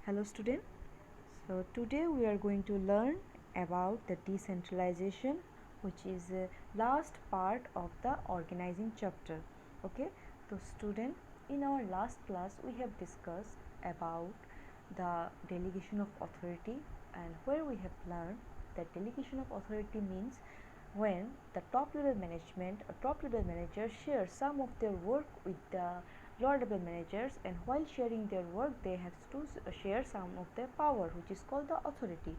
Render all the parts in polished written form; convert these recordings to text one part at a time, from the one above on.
Hello student. So today we are going to learn about the decentralization, which is the last part of the organizing chapter. Okay, so student, in our last class we have discussed about the delegation of authority, and where we have learned that delegation of authority means when the top level management or top level manager share some of their work with the lower level managers, and while sharing their work they have to share some of their power, which is called the authority.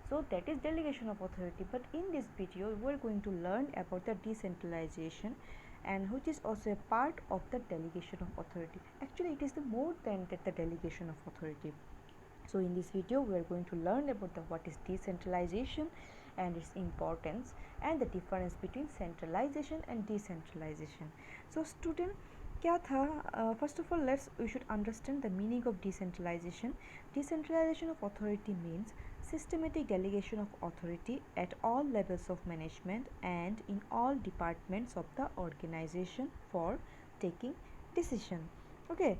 So that is delegation of authority. But in this video we are going to learn about the decentralization, and which is also a part of the delegation of authority. Actually it is the more than that, the delegation of authority. So in this video we are going to learn about what is decentralization and its importance, and the difference between centralization and decentralization. So student, क्या था, first of all we should understand the meaning of decentralization. Decentralization of authority means systematic delegation of authority at all levels of management and in all departments of the organization for taking decision. Okay,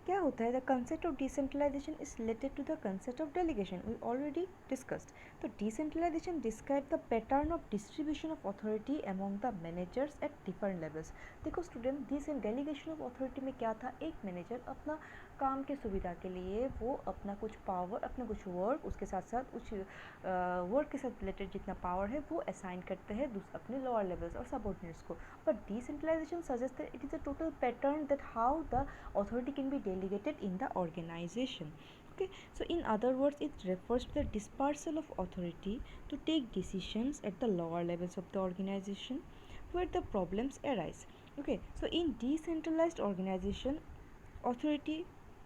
क्या होता है, the concept of decentralisation is related to the concept of delegation, we already discussed. तो decentralisation describe the pattern of distribution of authority among the managers at different levels. देखो student, delegation of authority में क्या था, एक manager अपना काम के सुविधा के लिए वो अपना कुछ पावर, अपना कुछ वर्क, उसके साथ साथ कुछ वर्क के साथ रिलेटेड जितना पावर है वो असाइन करते हैं अपने लोअर लेवल्स और सबऑर्डिनेट्स को. But decentralization suggest that it is a total pattern that how the authority can be delegated in the organization. Okay, so in other words it refers to the dispersal of authority to take decisions at the lower levels of the organization where the problems arise. Okay, so in decentralized organization authority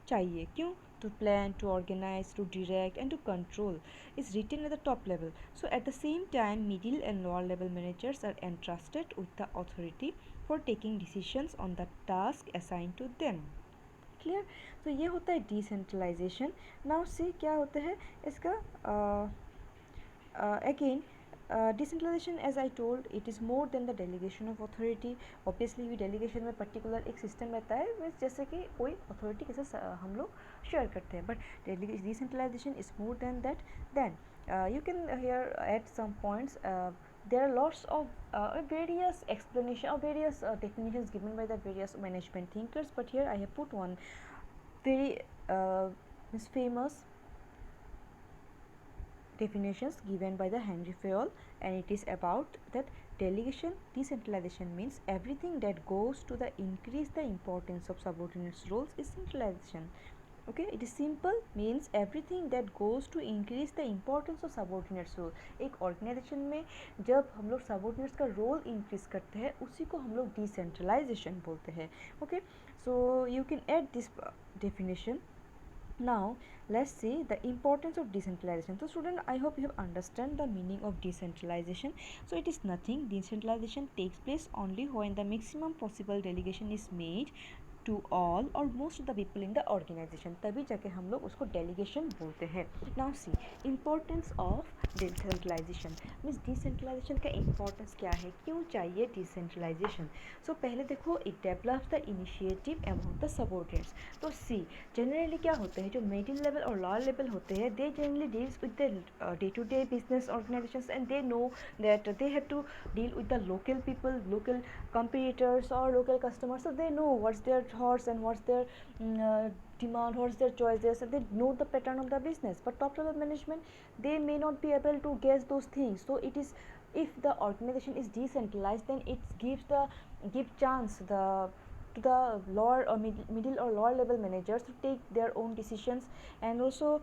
चाहिए, क्यों? To plan, to organize, to direct and to control is written at the top level. So at the same time middle and lower level managers are entrusted with the authority for taking decisions on the task assigned to them. Clear? तो ये होता है decentralisation. Now से क्या होता है इसका again decentralization, as I told, it is more than the delegation of authority. Obviously delegation में पर्टिकुलर एक सिस्टम रहता है, जैसे कि कोई अथॉरिटी कैसे हम लोग शेयर करते हैं. But decentralization is more than that. Then you can here add some points. There are lots of various explanation or various definitions given by the various management thinkers, but here I have put one very famous definitions given by the Henry Fayol, and it is about that delegation. Decentralization means everything that goes to the increase the importance of subordinates roles is centralization. Okay, it is simple, means everything that goes to increase the importance of subordinates role. एक organisation में जब हम लोग subordinates का role increase करते हैं उसी को हम लोग डिसेंट्रलाइजेशन बोलते हैं. Okay, so you can add this definition. Now let's see the importance of decentralization. So student, I hope you have understand the meaning of decentralization. So it is nothing, decentralization takes place only when the maximum possible delegation is made to all or most of the people in the organization, तभी जाके हम लोग उसको delegation बोलते हैं. Now see, importance of decentralization means decentralization का importance क्या है, क्यों चाहिए decentralization. So पहले देखो, it develops the initiative among the subordinates. तो see, generally क्या होते हैं, जो middle level और lower level होते हैं, they generally deals with the day-to-day business organizations, and they know that they have to deal with the local people, local competitors or local customers, so they know what's their thoughts and what's their demand, what's their choices, and they know the pattern of the business. But top level management, they may not be able to guess those things. So it is, if the organization is decentralized, then it give chance to the lower or middle or lower level managers to take their own decisions, and also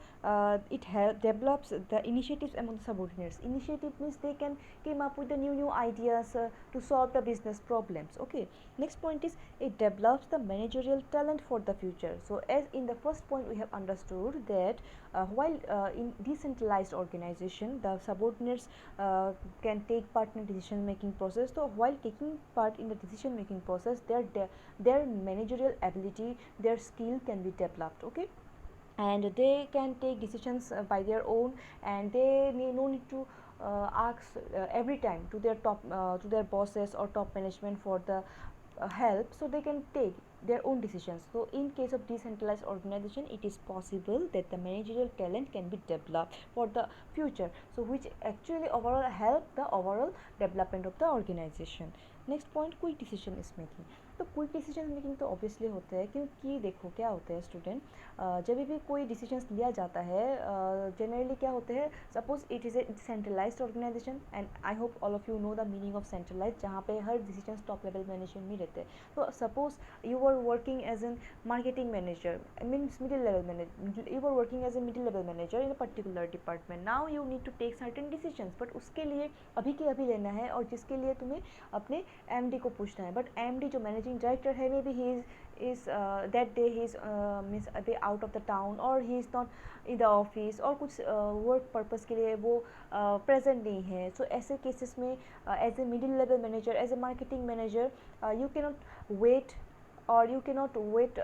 it develops the initiatives among the subordinates. Initiative means they can came up with the new ideas to solve the business problems. Okay, next point is it develops the managerial talent for the future. So as in the first point we have understood that while in decentralized organization the subordinates can take part in the decision making process. So while taking part in the decision making process, their managerial ability, their skill can be developed. Okay, and they can take decisions by their own, and they no need to ask every time to their bosses or top management for the help. So they can take their own decisions. So in case of decentralized organization, it is possible that the managerial talent can be developed for the future, so which actually overall help the overall development of the organization. Next point quick decision is making. तो quick decision making तो obviously होता है, क्योंकि देखो क्या होता है student, जब भी कोई डिसीजंस लिया जाता है जनरली क्या होते हैं, suppose it is a centralized organization, and I hope all of you know the meaning of centralize, जहाँ पे हर डिसीजंस टॉप लेवल मैनेजमेंट में रहते हैं. तो suppose you are working as an marketing manager, means middle level manager, you are working as a middle level manager in a particular department. Now you need to take certain decisions, but उसके लिए अभी के अभी लेना है, और जिसके लिए तुम्हें अपने एमडी को पूछना है. बट एमडी जो मैनेजिंग डायरेक्टर है, may be he is that day he is means अभी आउट ऑफ द टाउन, और he is not in the office, और कुछ वर्क पर्पज़ के लिए वो प्रेजेंट नहीं है. सो ऐसे केसेस में as a middle level manager, as a marketing manager, you cannot wait, or you cannot wait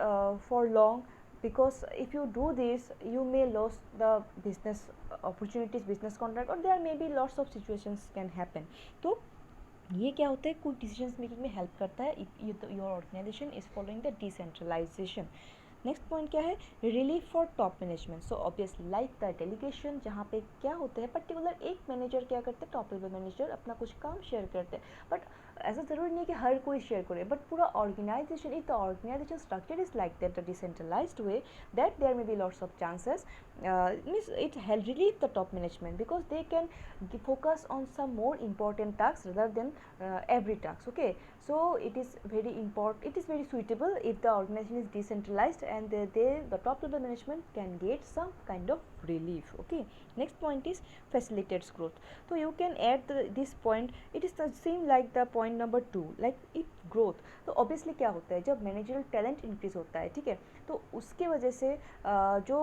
for long, because if you do this you may lose the business opportunities, business contract, or there may be lots of situations can happen. तो ये क्या होता है, कुछ decisions making में help करता है if your organization is following the decentralization. Next point क्या है, relief for top management. So obviously like the delegation, जहाँ पे क्या होता है, पर्टिकुलर एक मैनेजर क्या करते हैं, टॉप लेवल मैनेजर अपना कुछ काम शेयर करते हैं, बट ऐसा ज़रूरी नहीं है कि हर कोई शेयर करे, बट पूरा organization, if the organization structure is like that, the decentralized way, that there may be lots of chances, means it help relieve the top management, because they can focus on some more important tasks rather than every task. Okay, so it is very important, it is very suitable if the organization is decentralized, and the top level management can get some kind of relief. Okay, next point is facilitates growth. So you can add this point, it is the same like the point number 2, like it growth. तो obviously क्या होता है, जब managerial talent increase होता है, ठीक है, तो उसके वजह से जो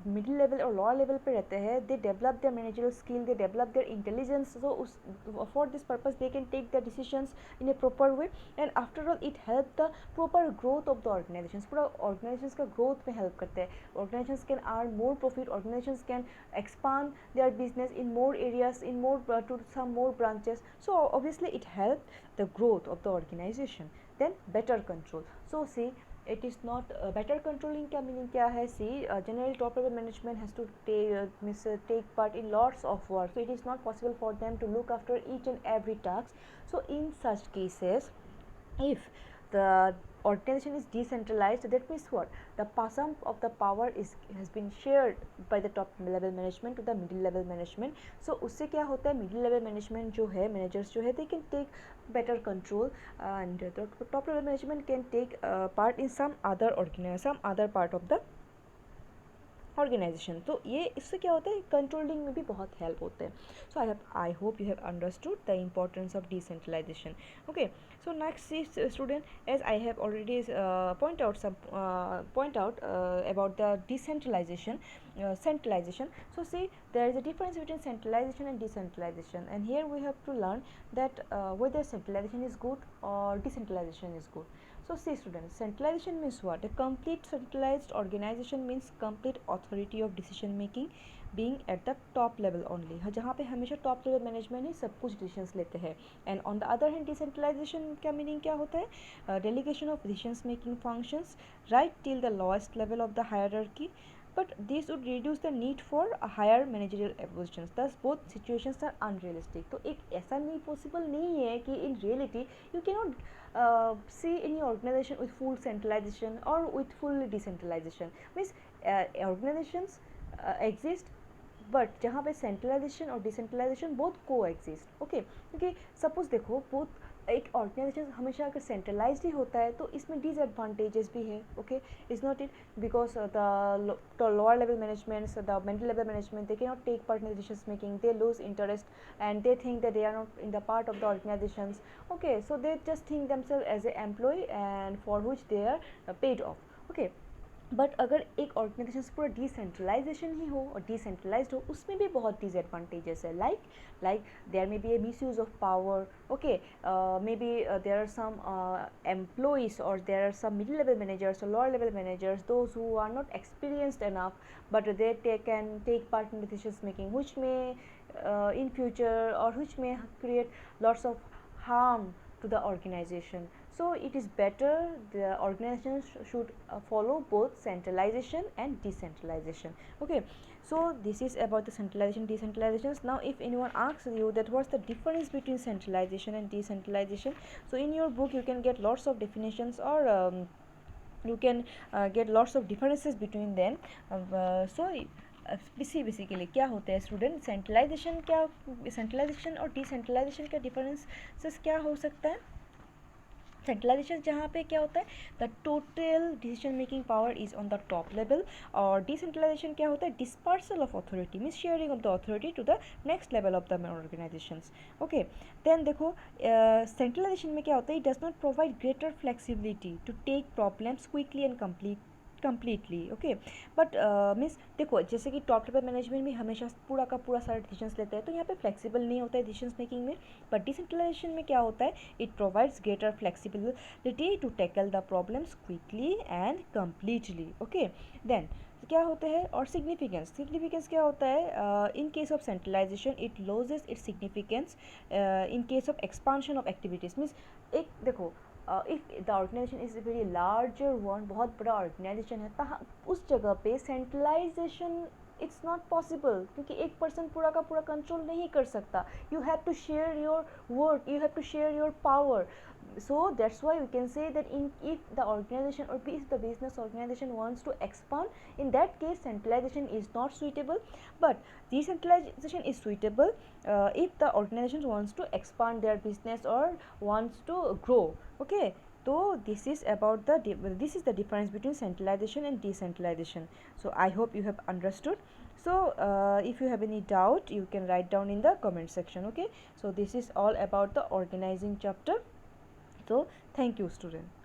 मिडिल लेवल और लोअर लेवल पे रहते हैं, they develop their managerial skill, they develop their intelligence. So उस for this purpose they can take the decisions in a proper way, and after all it help the proper growth of the organisation. पूरा organisation का growth में help करते हैं. Organisation can earn more profit, organisation can expand their business in more areas, in more to some more branches. So obviously it helps the growth of the organization. Then better control. So see, it is not better controlling क्या meaning क्या है, see generally top level management has to take part in lots of work, so it is not possible for them to look after each and every task. So in such cases, if the organization is decentralized, that means what, the some of the power has been shared by the top level management to the middle level management. So उससे क्या होता है, middle level management जो है, managers जो है, they can take better control, and the top level management can take part in some other part of the organization. तो ये इससे क्या होता है, कंट्रोलिंग में भी बहुत हेल्प होते हैं. So I hope you have understood the importance of decentralisation. Okay, so next is student, as I have already point out about the centralization. So see, there is a difference between centralization and decentralization, and here we have to learn that whether centralization is good or decentralization is good. So see students, centralization means what? A complete centralized organization means complete authority of decision making being at the top level only, जहाँ पे हमेशा top level management ही सब कुछ decisions लेते हैं. And on the other hand, decentralization का meaning क्या होता है, delegation of decisions making functions right till the lowest level of the hierarchy, but this would reduce the need for a higher managerial positions. Thus both situations are unrealistic. तो एक ऐसा नहीं possible नहीं है कि in reality you cannot see any organization with full centralization or with full decentralization. Means organizations exist, but जहाँ पे centralisation और डिसेंट्रलाइजेशन बोथ को एग्जिस्ट. ओके, क्योंकि सपोज देखो, बोथ एक ऑर्गेनाइजेशन हमेशा अगर सेंट्रलाइज्ड ही होता है तो इसमें डिसएडवांटेजेस भी है. Okay, is not it, because the lower level managements, the middle level management, they can not take part in decision making, they lose interest and they think that they are not in the part of the organizations. Okay, so they just think themself as a employee and for which they are paid off. Okay, but अगर एक organisation से पूरा decentralisation ही हो और decentralised हो, उसमें भी बहुत डिसएडवांटेजेस है. Like there may be a misuse of power. Okay, maybe there are some employees और there are some middle level managers और lower level managers, those who are not experienced enough, but they can take part in decision making, which may in future or which may create lots of harm to the organization. So it is better the organizations should follow both centralization and decentralization. Okay, so this is about the centralization decentralizations. Now if anyone asks you that what's the difference between centralization and decentralization, so in your book you can get lots of definitions, or you can get lots of differences between them. Basically क्या होता है student, centralisation और decentralisation का differences क्या हो सकता है? Centralisation जहाँ पे क्या होता है, the total decision making power is on the top level, और डिसेंट्रलाइजेशन क्या होता है, dispersal of authority means sharing of the authority to the next level of the organizations. Okay, then देखो सेंट्रलाइजेशन में क्या होता है, it does not provide greater flexibility to take problems quickly and completely. Okay, but means देखो जैसे कि top level management में हमेशा पूरा का पूरा सारा डिसीजंस लेते हैं, तो यहाँ पे फ्लेक्सिबल नहीं होता है डिसीजंस मेकिंग में. बट डिसेंट्रलाइजेशन में क्या होता है, it provides greater flexibility to tackle the problems quickly and completely. Okay, then क्या होता है, और सिग्निफिकेंस क्या होता है, in case of centralization it loses its significance in case of expansion of activities. Means एक देखो, if the organization is very larger one, बहुत बड़ा ऑर्गेनाइजेशन है, तहाँ उस जगह पे सेंट्रलाइजेशन इट्स नॉट पॉसिबल, क्योंकि एक पर्सन पूरा का पूरा कंट्रोल नहीं कर सकता. You have to share your work, you have to share your power. So that's why we can say that if the organization or if the business organization wants to expand, in that case centralization is not suitable, but decentralization is suitable if the organization wants to expand their business or wants to grow. Okay, so this is about this is the difference between centralization and decentralization. So I hope you have understood. So if you have any doubt, you can write down in the comment section. Okay, so this is all about the organizing chapter. So thank you, student.